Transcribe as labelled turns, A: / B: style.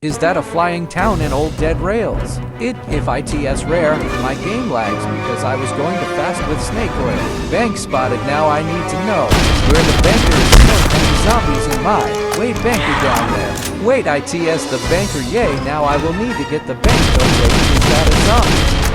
A: Is that a flying town in old dead rails? If ITS rare, my game lags because I was going to fast with snake oil. Bank spotted, now I need to know where the banker is killed and the zombies in my. Wait, banker down there. Wait, ITS the banker, yay, now I will need to get the bank. Oh wait, is that a zombie?